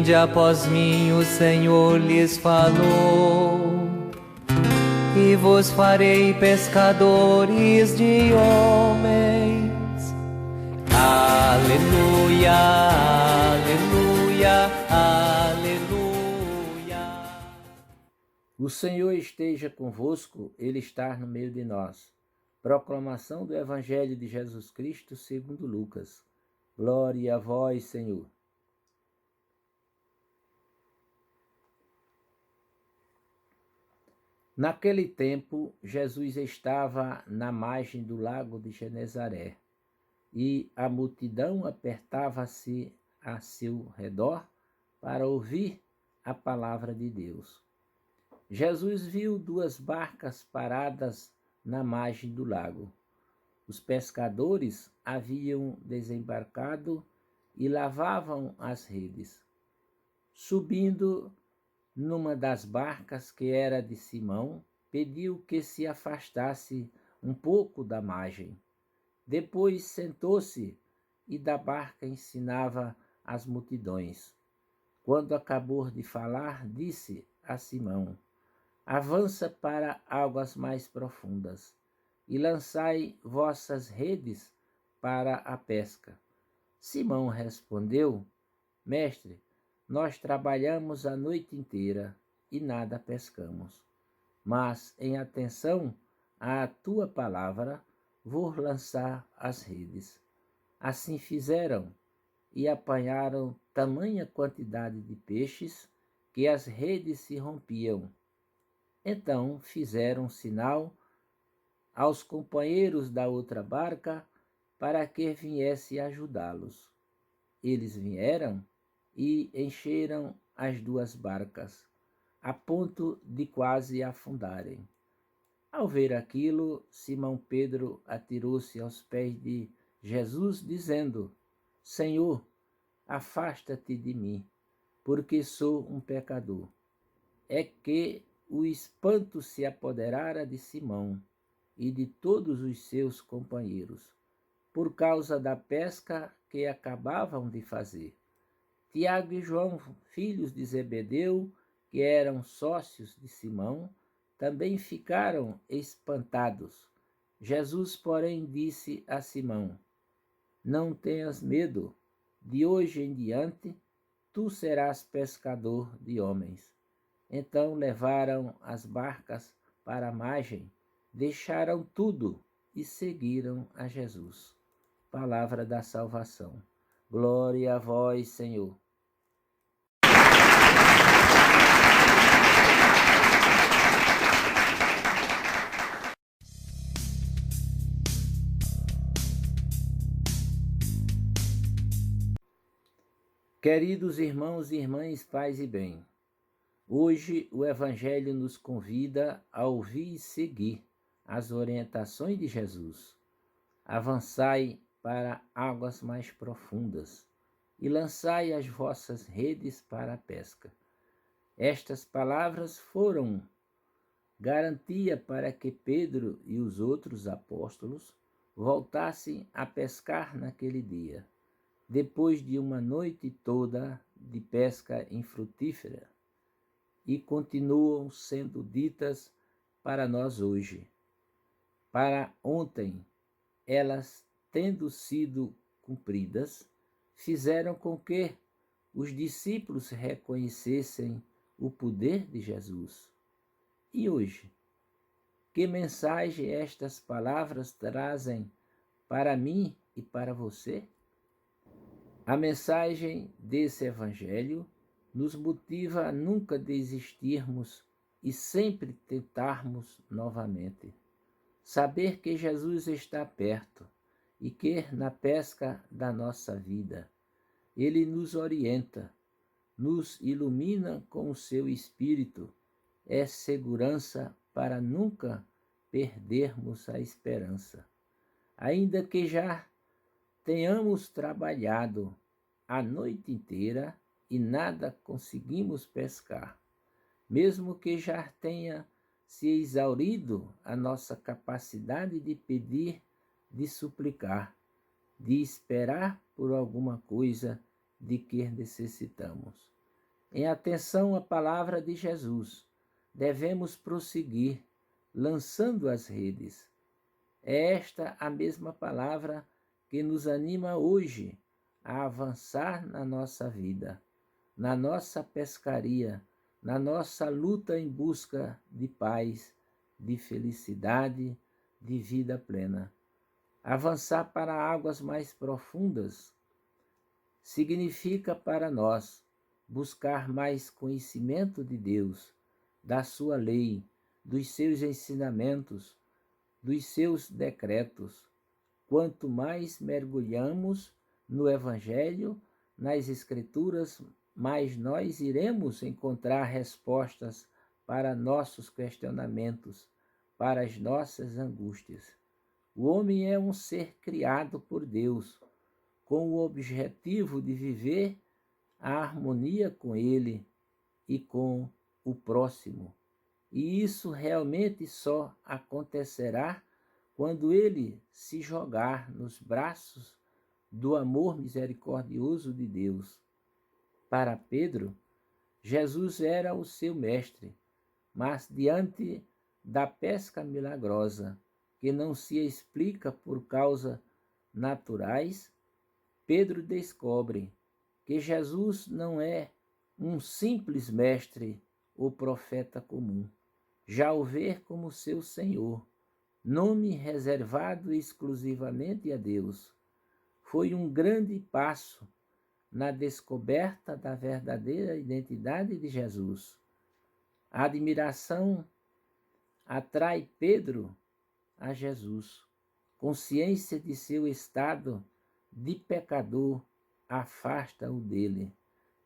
Vinde após mim, o Senhor lhes falou, e vos farei pescadores de homens. Aleluia, aleluia, aleluia. O Senhor esteja convosco, Ele está no meio de nós. Proclamação do Evangelho de Jesus Cristo segundo Lucas. Glória a vós, Senhor. Naquele tempo, Jesus estava na margem do lago de Genezaré, e a multidão apertava-se a seu redor para ouvir a palavra de Deus. Jesus viu 2 barcas paradas na margem do lago. Os pescadores haviam desembarcado e lavavam as redes. Subindo numa das barcas, que era de Simão, pediu que se afastasse um pouco da margem. Depois sentou-se e da barca ensinava as multidões. Quando acabou de falar, disse a Simão: avança para águas mais profundas e lançai vossas redes para a pesca. Simão respondeu: Mestre, nós trabalhamos a noite inteira e nada pescamos. Mas, em atenção à tua palavra, vou lançar as redes. Assim fizeram e apanharam tamanha quantidade de peixes que as redes se rompiam. Então fizeram sinal aos companheiros da outra barca para que viesse ajudá-los. Eles vieram e encheram as 2 barcas, a ponto de quase afundarem. Ao ver aquilo, Simão Pedro atirou-se aos pés de Jesus, dizendo: Senhor, afasta-te de mim, porque sou um pecador. É que o espanto se apoderara de Simão e de todos os seus companheiros, por causa da pesca que acabavam de fazer. Tiago e João, filhos de Zebedeu, que eram sócios de Simão, também ficaram espantados. Jesus, porém, disse a Simão: não tenhas medo, de hoje em diante tu serás pescador de homens. Então levaram as barcas para a margem, deixaram tudo e seguiram a Jesus. Palavra da salvação. Glória a vós, Senhor. Queridos irmãos e irmãs, paz e bem, hoje o Evangelho nos convida a ouvir e seguir as orientações de Jesus. Avançai para águas mais profundas e lançai as vossas redes para a pesca. Estas palavras foram garantia para que Pedro e os outros apóstolos voltassem a pescar naquele dia, depois de uma noite toda de pesca infrutífera, e continuam sendo ditas para nós hoje. Para ontem, elas, tendo sido cumpridas, fizeram com que os discípulos reconhecessem o poder de Jesus. E hoje, que mensagem estas palavras trazem para mim e para você? A mensagem desse Evangelho nos motiva a nunca desistirmos e sempre tentarmos novamente. Saber que Jesus está perto e que na pesca da nossa vida Ele nos orienta, nos ilumina com o seu Espírito, é segurança para nunca perdermos a esperança. Ainda que já tenhamos trabalhado a noite inteira e nada conseguimos pescar, mesmo que já tenha se exaurido a nossa capacidade de pedir, de suplicar, de esperar por alguma coisa de que necessitamos. Em atenção à palavra de Jesus, devemos prosseguir, lançando as redes. É esta a mesma palavra que nos anima hoje a avançar na nossa vida, na nossa pescaria, na nossa luta em busca de paz, de felicidade, de vida plena. Avançar para águas mais profundas significa para nós buscar mais conhecimento de Deus, da sua lei, dos seus ensinamentos, dos seus decretos. Quanto mais mergulhamos no Evangelho, nas Escrituras, mais nós iremos encontrar respostas para nossos questionamentos, para as nossas angústias. O homem é um ser criado por Deus, com o objetivo de viver a harmonia com Ele e com o próximo. E isso realmente só acontecerá quando ele se jogar nos braços do amor misericordioso de Deus. Para Pedro, Jesus era o seu mestre, mas diante da pesca milagrosa, que não se explica por causas naturais, Pedro descobre que Jesus não é um simples mestre ou profeta comum. Já o vê como seu Senhor, nome reservado exclusivamente a Deus. Foi um grande passo na descoberta da verdadeira identidade de Jesus. A admiração atrai Pedro a Jesus. Consciência de seu estado de pecador afasta-o dele.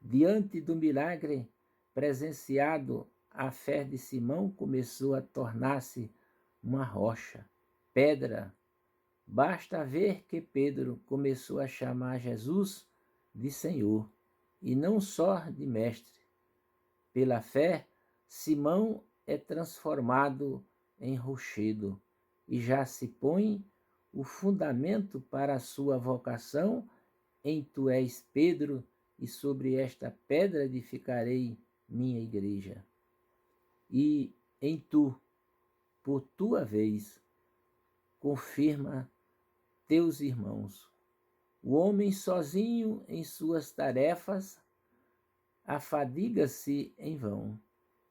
Diante do milagre presenciado, a fé de Simão começou a tornar-se uma rocha, pedra. Basta ver que Pedro começou a chamar Jesus de Senhor, e não só de mestre. Pela fé, Simão é transformado em rochedo, e já se põe o fundamento para a sua vocação em Tu és Pedro, e sobre esta pedra edificarei minha igreja. E em Tu, por tua vez, confirma teus irmãos. O homem sozinho em suas tarefas afadiga-se em vão.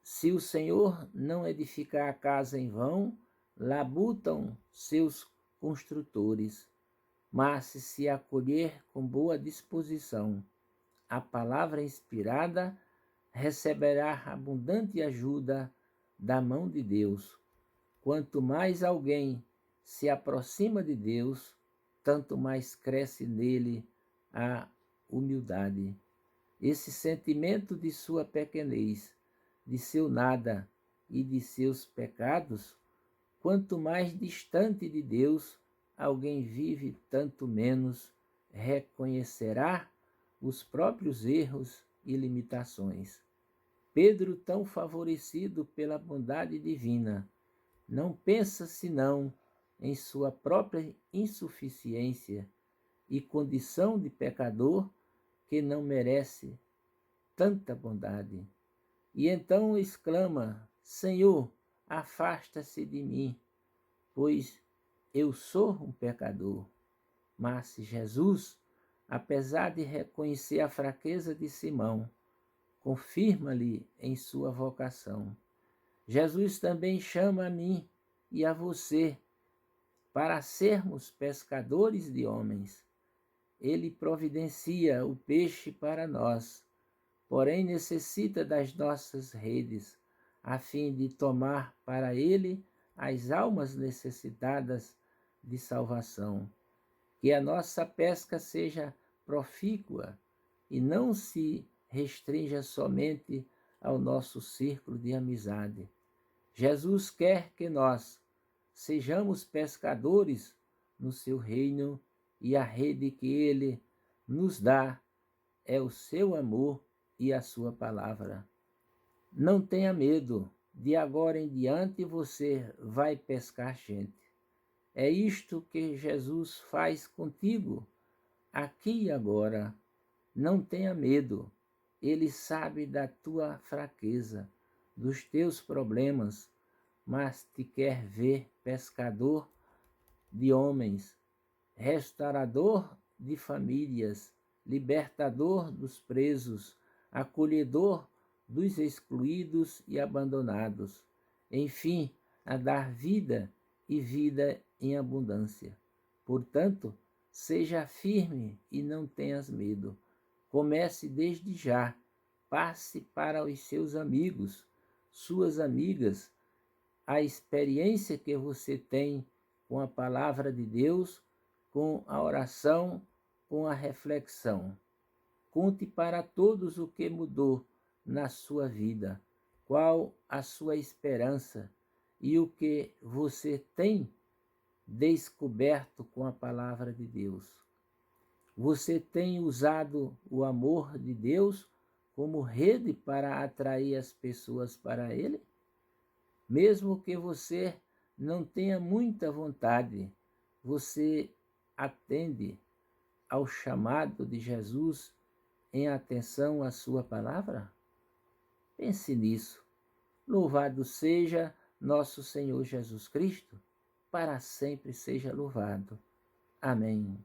Se o Senhor não edificar a casa em vão, labutam seus construtores. Mas se acolher com boa disposição a palavra inspirada, receberá abundante ajuda da mão de Deus. Quanto mais alguém se aproxima de Deus, tanto mais cresce nele a humildade. Esse sentimento de sua pequenez, de seu nada e de seus pecados, quanto mais distante de Deus alguém vive, tanto menos reconhecerá os próprios erros e limitações. Pedro, tão favorecido pela bondade divina, não pensa senão em sua própria insuficiência e condição de pecador que não merece tanta bondade. E então exclama: Senhor, afasta-se de mim, pois eu sou um pecador. Mas Jesus, apesar de reconhecer a fraqueza de Simão, confirma-lhe em sua vocação. Jesus também chama a mim e a você para sermos pescadores de homens. Ele providencia o peixe para nós, porém necessita das nossas redes, a fim de tomar para ele as almas necessitadas de salvação. Que a nossa pesca seja profícua e não se restrinja somente ao nosso círculo de amizade. Jesus quer que nós sejamos pescadores no seu reino, e a rede que ele nos dá é o seu amor e a sua palavra. Não tenha medo, de agora em diante você vai pescar gente. É isto que Jesus faz contigo, aqui e agora. Não tenha medo, Ele sabe da tua fraqueza, dos teus problemas, mas te quer ver pescador de homens, restaurador de famílias, libertador dos presos, acolhedor dos excluídos e abandonados, enfim, a dar vida e vida em abundância. Portanto, seja firme e não tenhas medo. Comece desde já, passe para os seus amigos, suas amigas, a experiência que você tem com a palavra de Deus, com a oração, com a reflexão. Conte para todos o que mudou na sua vida, qual a sua esperança e o que você tem descoberto com a palavra de Deus. Você tem usado o amor de Deus como rede para atrair as pessoas para Ele? Mesmo que você não tenha muita vontade, você atende ao chamado de Jesus em atenção à sua palavra? Pense nisso. Louvado seja nosso Senhor Jesus Cristo, para sempre seja louvado. Amém.